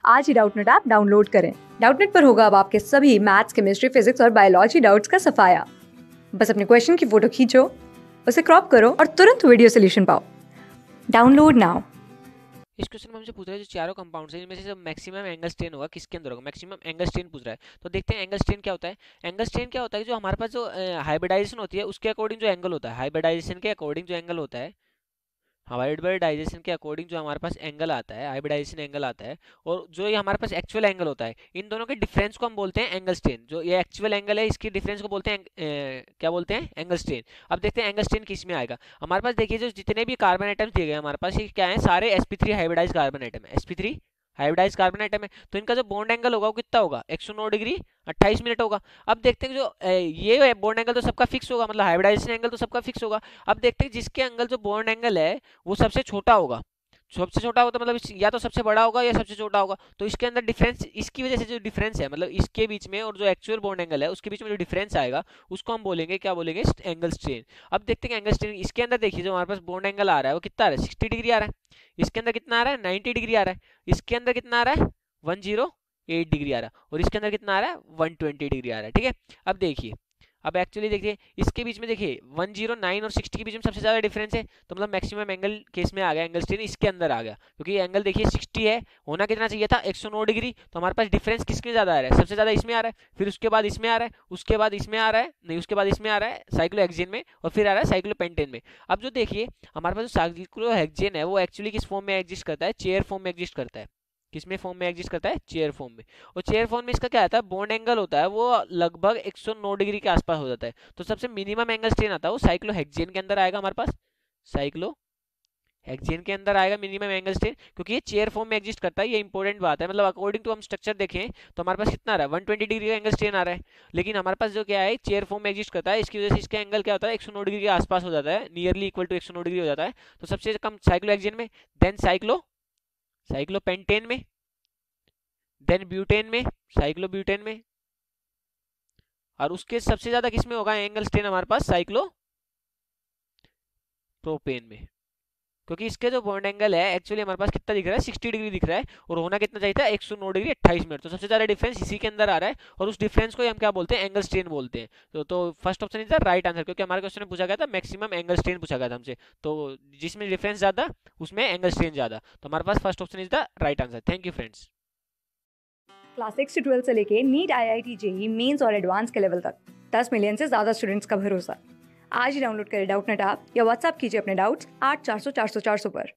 आज ही Doubtnut app download करें। Doubtnut पर होगा अब आपके सभी मैथ्स, केमिस्ट्री, फिजिक्स और बायोलॉजी डाउट्स का सफाया। बस अपने क्वेश्चन की फोटो खींचो, उसे क्रॉप करो और तुरंत वीडियो सोल्यूशन पाओ। Download now. इस क्वेश्चन में हमसे पूछ रहा है जो चारों कंपाउंड्स हैं इनमें से जो मैक्सिमम एंगल स्ट्रेन होगा किसके अंदर होगा, मैक्सिमम एंगल स्ट्रेन पूछ रहा है। तो देखते हैं एंगल स्ट्रेन क्या होता है। एंगल स्ट्रेन क्या होता है, जो हमारे पास जो हाइब्रिडाइजेशन होती है उसके अकॉर्डिंग जो एंगल होता है, हाइब्रिडाइजेशन के अकॉर्डिंग जो एंगल होता है, हाइब्रिडाइजेशन के अकॉर्डिंग जो हमारे पास एंगल आता है, हाइब्रिडाइजेशन एंगल आता है, और जो ये हमारे पास एक्चुअल एंगल होता है, इन दोनों के डिफरेंस को हम बोलते हैं एंगल स्ट्रेन। जो ये एक्चुअल एंगल है इसके डिफरेंस को बोलते हैं क्या बोलते हैं, एंगल स्ट्रेन। अब देखते हैं एंगल स्ट्रेन किस में आएगा। हमारे पास देखिए जो जितने भी कार्बन आइटम्स दिए गए हमारे पास, ये क्या है, सारे sp3 हाइब्रिडाइज कार्बन आइटम है, sp3 हाइब्रिडाइज कार्बन आइटम है। तो इनका जो बॉन्ड एंगल होगा वो कितना होगा, 109 डिग्री 28 मिनट होगा। अब देखते हैं जो ये बॉन्ड एंगल तो सबका फिक्स होगा, मतलब हाइब्रिडाइजेशन एंगल तो सबका फिक्स होगा। अब देखते हैं जिसके एंगल जो बॉन्ड एंगल है वो सबसे छोटा होगा। सबसे छोटा होगा तो मतलब या तो सबसे बड़ा होगा या सबसे छोटा होगा। तो इसके अंदर डिफरेंस, इसकी वजह से जो डिफरेंस है, मतलब इसके बीच में और जो एक्चुअल बॉन्ड एंगल है उसके बीच में जो डिफरेंस आएगा उसको हम बोलेंगे, क्या बोलेंगे, एंगल स्ट्रेन। अब देखते हैं एंगल स्ट्रेन। इसके अंदर देखिए जो हमारे पास बॉन्ड एंगल आ रहा है वो कितना आ रहा है, 60 डिग्री आ रहा है। इसके अंदर कितना आ रहा है, 90 डिग्री आ रहा है। इसके अंदर कितना आ रहा है, 108 डिग्री आ रहा है। और इसके अंदर कितना आ रहा है, 120 डिग्री आ रहा है। ठीक है, अब देखिए, अब एक्चुअली देखिए इसके बीच में, देखिए 109 और 60 के बीच में सबसे ज्यादा डिफरेंस है, तो मतलब मैक्सिमम एंगल केस में आ गया, एंगल स्ट्रेन इसके अंदर आ गया। क्योंकि एंगल देखिए 60 है, होना कितना चाहिए था, 109 डिग्री। तो हमारे पास डिफरेंस किसमें ज्यादा आ रहा है, सबसे ज्यादा इसमें आ रहा है, फिर उसके बाद इसमें आ रहा है, उसके बाद इसमें आ रहा है, नहीं उसके बाद इसमें आ रहा है साइक्लोहेक्सेन में, और फिर आ रहा है साइक्लोपेंटेन में। अब जो देखिए हमारे पास जो साइक्लोहेक्सेन है वो एक्चुअली किस फॉर्म में एग्जिस्ट करता है, चेयर फॉर्म में एग्जिस्ट करता है। किसमें फॉर्म में एग्जिस्ट करता है, चेयर फॉर्म में। और चेयर फॉर्म में इसका क्या आता है, बॉन्ड एंगल होता है वो लगभग 109 डिग्री के आसपास हो जाता है। तो सबसे मिनिमम एंगल स्ट्रेन आता है वो साइक्लोहेक्सेन के अंदर आएगा हमारे पास, साइक्लो हेक्सेन के अंदर आएगा मिनिमम एंगल स्ट्रेन, क्योंकि ये चेयर फॉर्म में एग्जिस्ट करता है। ये इंपॉर्टेंट बात है, मतलब अकॉर्डिंग टू हम स्ट्रक्चर देखें तो हमारे पास कितना आ रहा है, 120 डिग्री का एंगल स्ट्रेन आ रहा है। लेकिन हमारे पास जो क्या है, चेयर फॉर्म में एग्जिस्ट करता है, इसकी वजह से इसका एंगल क्या होता है, 109 डिग्री के आसपास हो जाता है, नियरली इक्वल टू 109 डिग्री हो जाता है। तो सबसे कम साइक्लोहेक्सेन में, देन साइक्लोपेंटेन में, देन ब्यूटेन में, साइक्लोब्यूटेन में, और उसके सबसे ज्यादा किसमें होगा एंगल स्ट्रेन हमारे पास, साइक्लो प्रोपेन में। क्योंकि इसके जो बॉन्ड एंगल है एक्चुअली हमारे पास कितना दिख रहा है, 60 डिग्री दिख रहा है, और होना कितना चाहिए था, 109 डिग्री 28 मिनट। तो सबसे ज्यादा डिफरेंस इसी के अंदर आ रहा है, और उस डिफरेंस को हम क्या बोलते हैं, एंगल स्ट्रेन बोलते हैं। तो first option is the right answer, क्योंकि हमारे क्वेश्चन में पूछा गया था मैक्सिमम एंगल स्ट्रेन पूछा गया था हमसे, तो जिसमें डिफरेंस ज्यादा उसमें एंगल स्ट्रेन ज्यादा। तो हमारे पास first option is the right answer. Thank you friends. Class 6 से 12 से लेके नीट, IIT, JEE मेंस और एडवांस के लेवल तक 10 मिलियन से ज्यादा स्टूडेंट्स का भरोसा। आज ही डाउनलोड करें डाउटनेट ऐप या व्हाट्सएप कीजिए अपने डाउट्स 8400 400 400 पर।